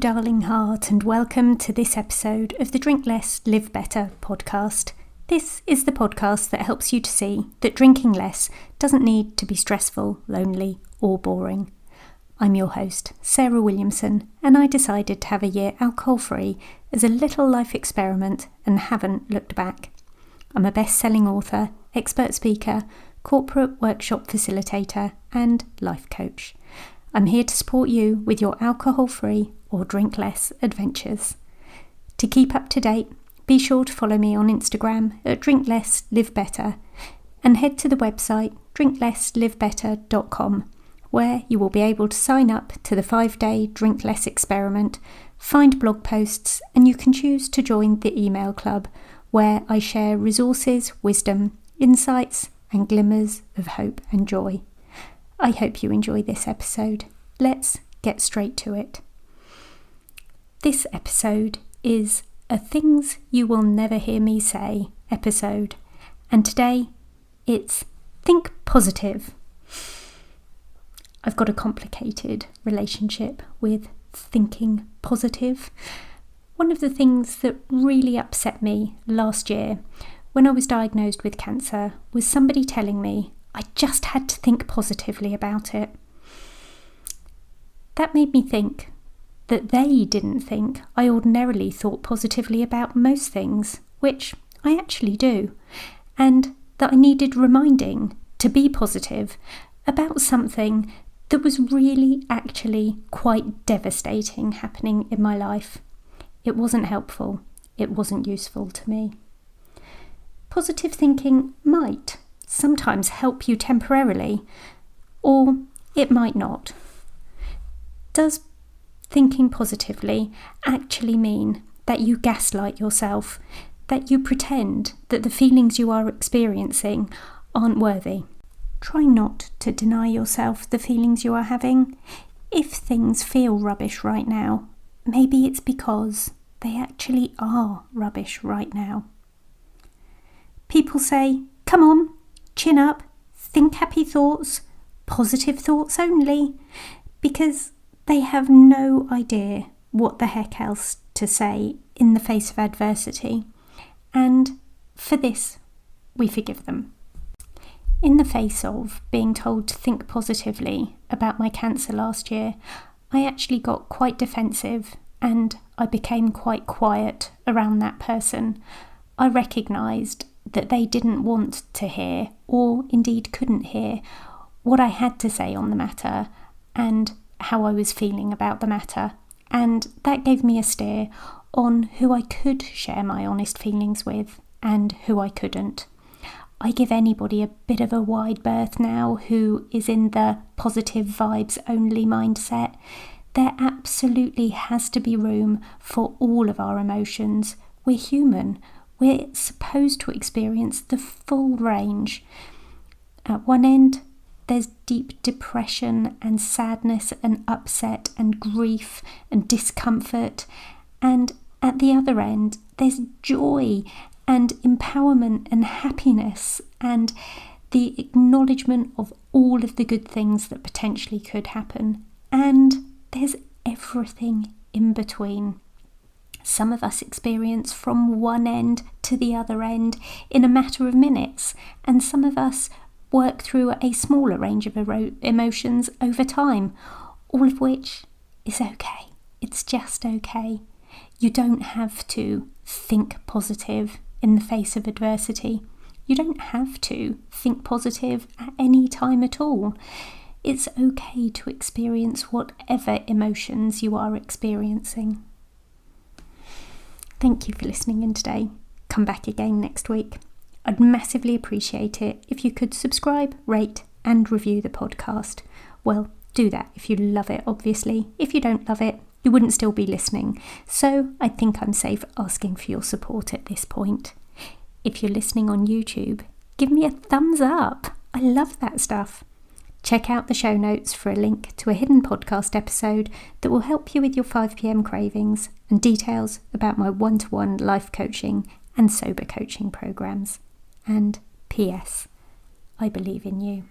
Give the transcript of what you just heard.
darling heart, and welcome to this episode of the Drink Less, Live Better podcast. This is the podcast that helps you to see that drinking less doesn't need to be stressful, lonely, or boring. I'm your host, Sarah Williamson, and I decided to have a year alcohol-free as a little life experiment and haven't looked back. I'm a best-selling author, expert speaker, corporate workshop facilitator, and life coach. I'm here to support you with your alcohol-free or drink less adventures. To keep up to date, be sure to follow me on Instagram at Drink Less, Live Better, and head to the website drinklesslivebetter.com, where you will be able to sign up to the 5-day Drink Less experiment, find blog posts, and you can choose to join the email club, where I share resources, wisdom, insights, and glimmers of hope and joy. I hope you enjoy this episode. Let's get straight to it. This episode is a Things You Will Never Hear Me Say episode, and today it's Think Positive. I've got a complicated relationship with thinking positive. One of the things that really upset me last year when I was diagnosed with cancer was somebody telling me I just had to think positively about it. That made me think that they didn't think I ordinarily thought positively about most things, which I actually do, and that I needed reminding to be positive about something that was really actually quite devastating happening in my life. It wasn't helpful. It wasn't useful to me. Positive thinking might sometimes help you temporarily, or it might not. Does thinking positively actually mean that you gaslight yourself, that you pretend that the feelings you are experiencing aren't worthy? Try not to deny yourself the feelings you are having. If things feel rubbish right now, maybe it's because they actually are rubbish right now. People say, come on, chin up, think happy thoughts, positive thoughts only, because they have no idea what the heck else to say in the face of adversity. And for this, we forgive them. In the face of being told to think positively about my cancer last year, I actually got quite defensive and I became quite quiet around that person. I recognised that they didn't want to hear, or indeed couldn't hear, what I had to say on the matter and how I was feeling about the matter. And that gave me a steer on who I could share my honest feelings with and who I couldn't. I give anybody a bit of a wide berth now who is in the positive vibes only mindset. There absolutely has to be room for all of our emotions. We're human. We're supposed to experience the full range. At one end, there's deep depression and sadness and upset and grief and discomfort. And at the other end, there's joy and empowerment and happiness and the acknowledgement of all of the good things that potentially could happen. And there's everything in between. Some of us experience from one end to the other end in a matter of minutes, and some of us work through a smaller range of emotions over time, all of which is okay. It's just okay. You don't have to think positive in the face of adversity. You don't have to think positive at any time at all. It's okay to experience whatever emotions you are experiencing. Thank you for listening in today. Come back again next week. I'd massively appreciate it if you could subscribe, rate, and review the podcast. Well, do that if you love it, obviously. If you don't love it, you wouldn't still be listening. So I think I'm safe asking for your support at this point. If you're listening on YouTube, give me a thumbs up. I love that stuff. Check out the show notes for a link to a hidden podcast episode that will help you with your 5 p.m. cravings and details about my one-to-one life coaching and sober coaching programs. And P.S. I believe in you.